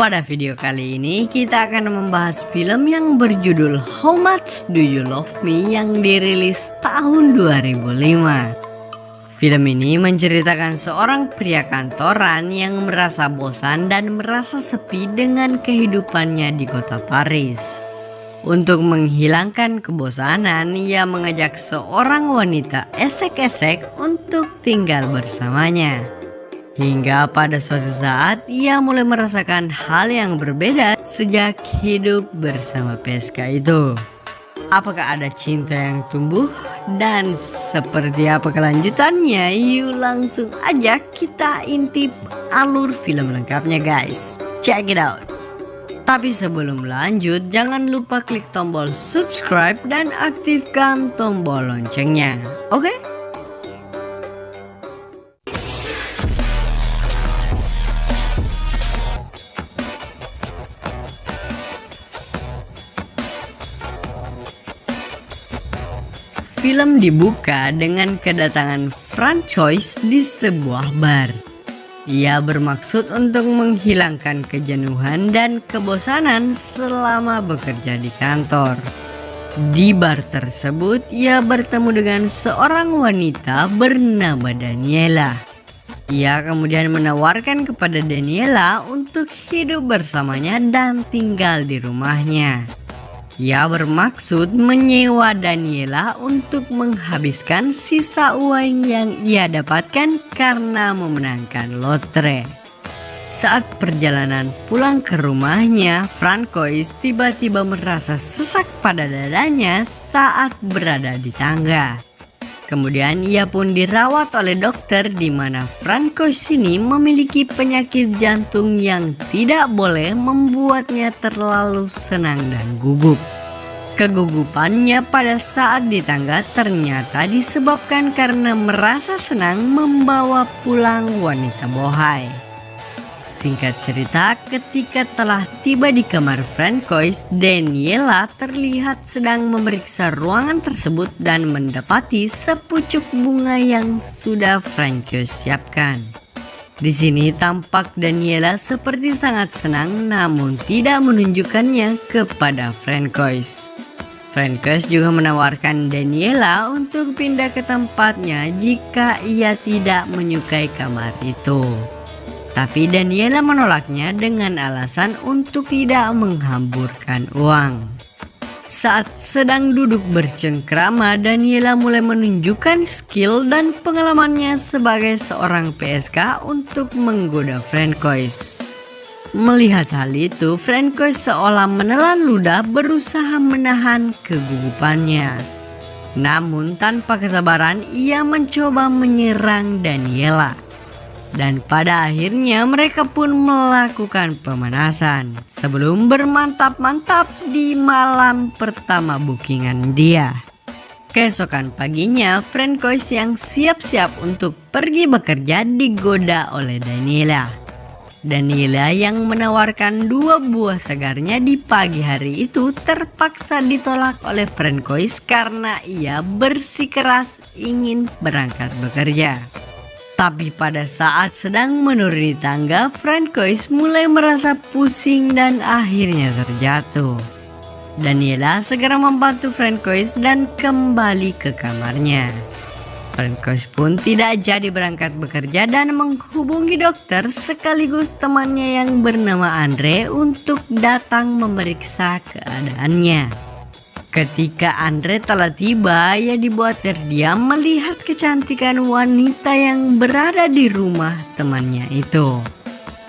Pada video kali ini kita akan membahas film yang berjudul How Much Do You Love Me yang dirilis tahun 2005. Film ini menceritakan seorang pria kantoran yang merasa bosan dan merasa sepi dengan kehidupannya di kota Paris. Untuk menghilangkan kebosanan, ia mengajak seorang wanita esek-esek untuk tinggal bersamanya. Hingga pada suatu saat ia mulai merasakan hal yang berbeda sejak hidup bersama PSK itu. Apakah ada cinta yang tumbuh? Dan seperti apa kelanjutannya? Yuk langsung aja kita intip alur film lengkapnya guys. Check it out. Tapi sebelum lanjut, jangan lupa klik tombol subscribe dan aktifkan tombol loncengnya. Oke? Film dibuka dengan kedatangan Francois di sebuah bar. Ia bermaksud untuk menghilangkan kejenuhan dan kebosanan selama bekerja di kantor. Di bar tersebut, ia bertemu dengan seorang wanita bernama Daniela. Ia kemudian menawarkan kepada Daniela untuk hidup bersamanya dan tinggal di rumahnya. Ia bermaksud menyewa Daniela untuk menghabiskan sisa uang yang ia dapatkan karena memenangkan lotre. Saat perjalanan pulang ke rumahnya, Francois tiba-tiba merasa sesak pada dadanya saat berada di tangga. Kemudian ia pun dirawat oleh dokter di mana Francois ini memiliki penyakit jantung yang tidak boleh membuatnya terlalu senang dan gugup. Kegugupannya pada saat di tangga ternyata disebabkan karena merasa senang membawa pulang wanita bohai. Singkat cerita, ketika telah tiba di kamar Francois, Daniela terlihat sedang memeriksa ruangan tersebut dan mendapati sepucuk bunga yang sudah Francois siapkan. Di sini tampak Daniela seperti sangat senang namun tidak menunjukkannya kepada Francois. Francois juga menawarkan Daniela untuk pindah ke tempatnya jika ia tidak menyukai kamar itu. Tapi Daniela menolaknya dengan alasan untuk tidak menghamburkan uang. Saat sedang duduk bercengkrama, Daniela mulai menunjukkan skill dan pengalamannya sebagai seorang PSK untuk menggoda Francois. Melihat hal itu, Francois seolah menelan ludah berusaha menahan kegugupannya. Namun tanpa kesabaran ia mencoba menyerang Daniela. Dan pada akhirnya mereka pun melakukan pemanasan sebelum bermantap-mantap di malam pertama bookingan dia. Keesokan paginya, Francois yang siap-siap untuk pergi bekerja digoda oleh Daniela. Daniela yang menawarkan 2 buah segarnya di pagi hari itu terpaksa ditolak oleh Francois karena ia bersikeras ingin berangkat bekerja. Tapi pada saat sedang menuruni tangga, Francois mulai merasa pusing dan akhirnya terjatuh. Daniela segera membantu Francois dan kembali ke kamarnya. Francois pun tidak jadi berangkat bekerja dan menghubungi dokter sekaligus temannya yang bernama Andre untuk datang memeriksa keadaannya. Ketika Andre telah tiba, ia dibuat terdiam melihat kecantikan wanita yang berada di rumah temannya itu.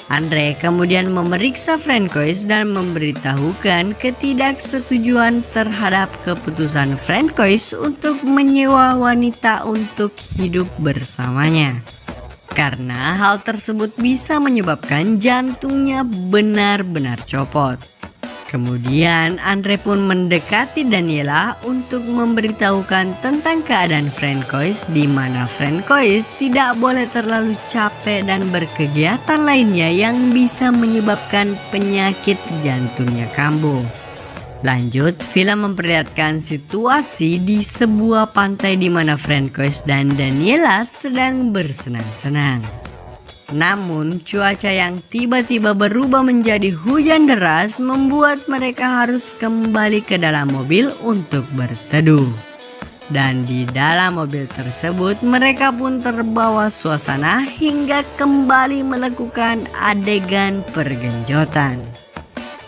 Andre kemudian memeriksa Francois dan memberitahukan ketidaksetujuan terhadap keputusan Francois untuk menyewa wanita untuk hidup bersamanya. Karena hal tersebut bisa menyebabkan jantungnya benar-benar copot. Kemudian Andre pun mendekati Daniela untuk memberitahukan tentang keadaan Francois di mana Francois tidak boleh terlalu capek dan berkegiatan lainnya yang bisa menyebabkan penyakit jantungnya kambuh. Lanjut, film memperlihatkan situasi di sebuah pantai di mana Francois dan Daniela sedang bersenang-senang. Namun cuaca yang tiba-tiba berubah menjadi hujan deras membuat mereka harus kembali ke dalam mobil untuk berteduh. Dan di dalam mobil tersebut mereka pun terbawa suasana hingga kembali melakukan adegan pergenjotan.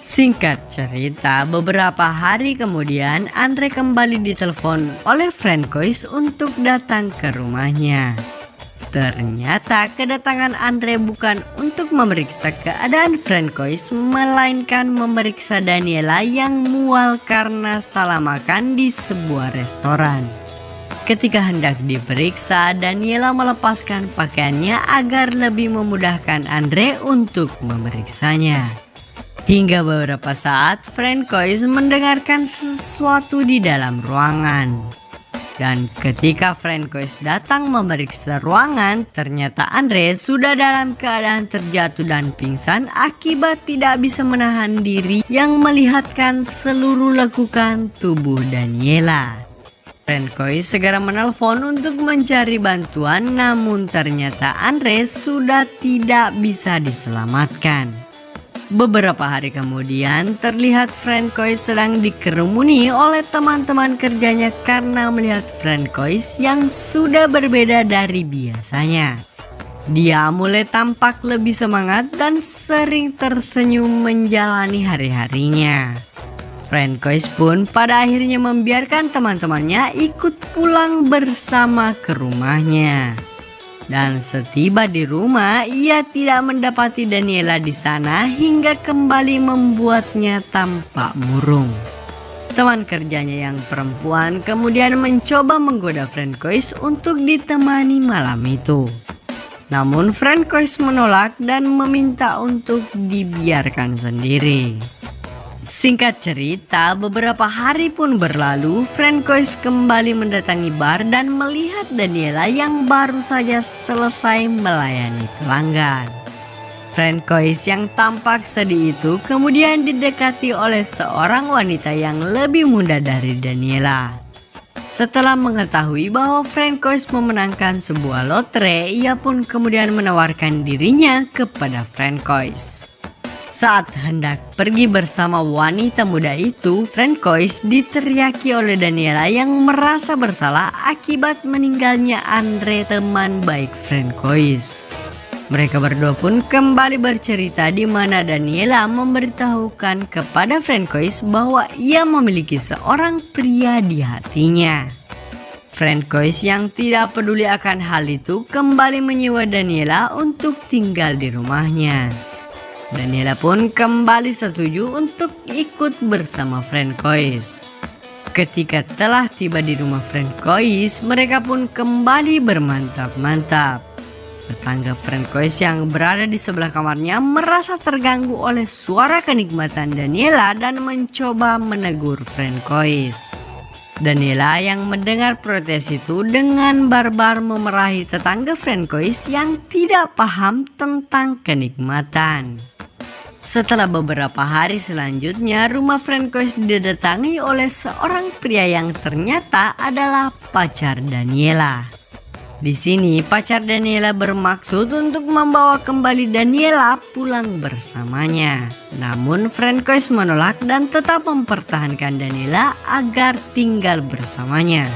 Singkat cerita, beberapa hari kemudian Andre kembali ditelepon oleh Francois untuk datang ke rumahnya. Ternyata kedatangan Andre bukan untuk memeriksa keadaan Francois, melainkan memeriksa Daniela yang mual karena salah makan di sebuah restoran. Ketika hendak diperiksa, Daniela melepaskan pakaiannya agar lebih memudahkan Andre untuk memeriksanya. Hingga beberapa saat, Francois mendengarkan sesuatu di dalam ruangan. Dan ketika Francois datang memeriksa ruangan, ternyata Andre sudah dalam keadaan terjatuh dan pingsan akibat tidak bisa menahan diri yang melihatkan seluruh lekukan tubuh Daniela. Francois segera menelpon untuk mencari bantuan, namun ternyata Andre sudah tidak bisa diselamatkan. Beberapa hari kemudian terlihat Francois sedang dikerumuni oleh teman-teman kerjanya karena melihat Francois yang sudah berbeda dari biasanya. Dia mulai tampak lebih semangat dan sering tersenyum menjalani hari-harinya. Francois pun pada akhirnya membiarkan teman-temannya ikut pulang bersama ke rumahnya. Dan setiba di rumah, ia tidak mendapati Daniela di sana hingga kembali membuatnya tampak murung. Teman kerjanya yang perempuan kemudian mencoba menggoda Francois untuk ditemani malam itu. Namun Francois menolak dan meminta untuk dibiarkan sendiri. Singkat cerita, beberapa hari pun berlalu, Francois kembali mendatangi bar dan melihat Daniela yang baru saja selesai melayani pelanggan. Francois yang tampak sedih itu kemudian didekati oleh seorang wanita yang lebih muda dari Daniela. Setelah mengetahui bahwa Francois memenangkan sebuah lotre, ia pun kemudian menawarkan dirinya kepada Francois. Saat hendak pergi bersama wanita muda itu, Francois diteriaki oleh Daniela yang merasa bersalah akibat meninggalnya Andre, teman baik Francois. Mereka berdua pun kembali bercerita di mana Daniela memberitahukan kepada Francois bahwa ia memiliki seorang pria di hatinya. Francois yang tidak peduli akan hal itu kembali menyewa Daniela untuk tinggal di rumahnya. Daniela pun kembali setuju untuk ikut bersama Francois. Ketika telah tiba di rumah Francois, mereka pun kembali bermantap-mantap. Tetangga Francois yang berada di sebelah kamarnya merasa terganggu oleh suara kenikmatan Daniela dan mencoba menegur Francois. Daniela yang mendengar protes itu dengan barbar memerahi tetangga Francois yang tidak paham tentang kenikmatan. Setelah beberapa hari selanjutnya, rumah Francois didatangi oleh seorang pria yang ternyata adalah pacar Daniela. Di sini pacar Daniela bermaksud untuk membawa kembali Daniela pulang bersamanya. Namun Francois menolak dan tetap mempertahankan Daniela agar tinggal bersamanya.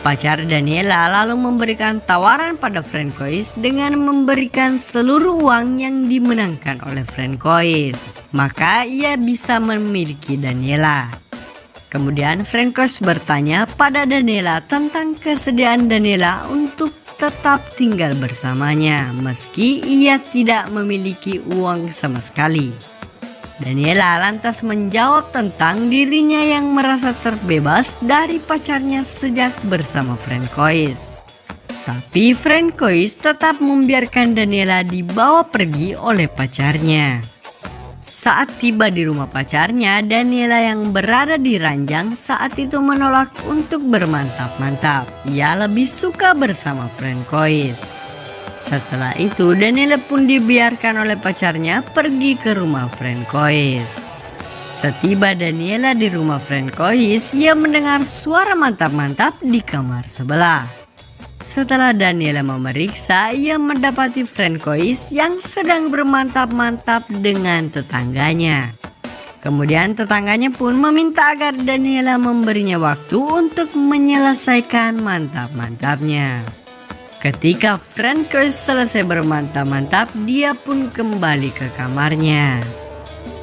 Pacar Daniela lalu memberikan tawaran pada Francois dengan memberikan seluruh uang yang dimenangkan oleh Francois. Maka ia bisa memiliki Daniela. Kemudian Francois bertanya pada Daniela tentang kesediaan Daniela untuk tetap tinggal bersamanya meski ia tidak memiliki uang sama sekali. Daniela lantas menjawab tentang dirinya yang merasa terbebas dari pacarnya sejak bersama Francois. Tapi Francois tetap membiarkan Daniela dibawa pergi oleh pacarnya. Saat tiba di rumah pacarnya, Daniela yang berada di ranjang saat itu menolak untuk bermantap-mantap. Ia lebih suka bersama Francois. Setelah itu, Daniela pun dibiarkan oleh pacarnya pergi ke rumah Francois. Setiba Daniela di rumah Francois, ia mendengar suara mantap-mantap di kamar sebelah. Setelah Daniela memeriksa, ia mendapati Francois yang sedang bermantap-mantap dengan tetangganya. Kemudian tetangganya pun meminta agar Daniela memberinya waktu untuk menyelesaikan mantap-mantapnya. Ketika Francois selesai bermantap-mantap, dia pun kembali ke kamarnya.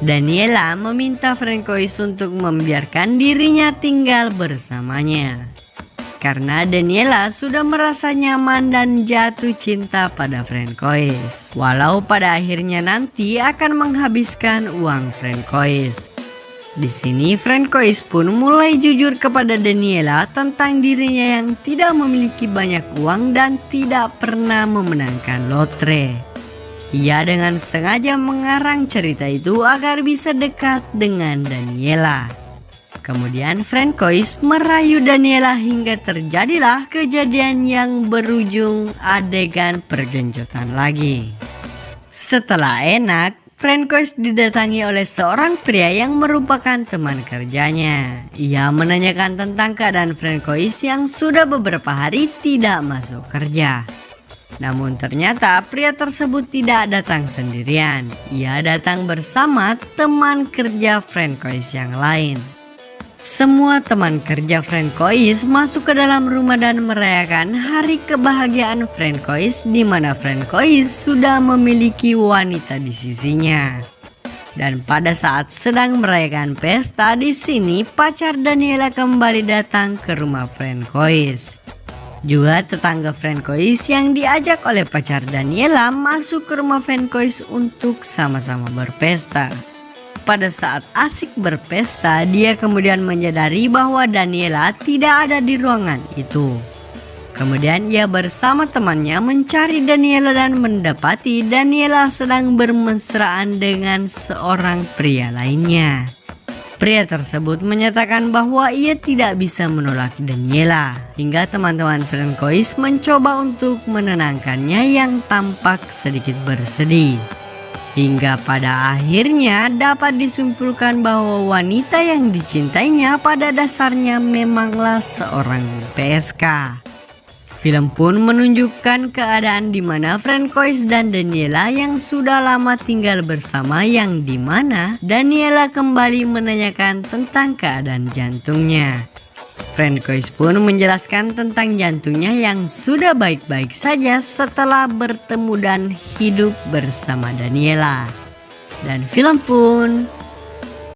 Daniela meminta Francois untuk membiarkan dirinya tinggal bersamanya. Karena Daniela sudah merasa nyaman dan jatuh cinta pada Francois. Walau pada akhirnya nanti akan menghabiskan uang Francois. Di sini Francois pun mulai jujur kepada Daniela tentang dirinya yang tidak memiliki banyak uang dan tidak pernah memenangkan lotre. Ia dengan sengaja mengarang cerita itu agar bisa dekat dengan Daniela. Kemudian Francois merayu Daniela hingga terjadilah kejadian yang berujung adegan pergenjotan lagi. Setelah enak, Francois didatangi oleh seorang pria yang merupakan teman kerjanya. Ia menanyakan tentang keadaan Francois yang sudah beberapa hari tidak masuk kerja. Namun ternyata pria tersebut tidak datang sendirian. Ia datang bersama teman kerja Francois yang lain. Semua teman kerja Francois masuk ke dalam rumah dan merayakan hari kebahagiaan Francois, di mana Francois sudah memiliki wanita di sisinya. Dan pada saat sedang merayakan pesta di sini, pacar Daniela kembali datang ke rumah Francois. Juga tetangga Francois yang diajak oleh pacar Daniela masuk ke rumah Francois untuk sama-sama berpesta. Pada saat asik berpesta, dia kemudian menyadari bahwa Daniela tidak ada di ruangan itu. Kemudian ia bersama temannya mencari Daniela dan mendapati Daniela sedang bermesraan dengan seorang pria lainnya. Pria tersebut menyatakan bahwa ia tidak bisa menolak Daniela, hingga teman-teman Francois mencoba untuk menenangkannya yang tampak sedikit bersedih. Hingga pada akhirnya dapat disimpulkan bahwa wanita yang dicintainya pada dasarnya memanglah seorang PSK. Film pun menunjukkan keadaan di mana Francois dan Daniela yang sudah lama tinggal bersama, yang di mana Daniela kembali menanyakan tentang keadaan jantungnya. Francois pun menjelaskan tentang jantungnya yang sudah baik-baik saja setelah bertemu dan hidup bersama Daniela. Dan film pun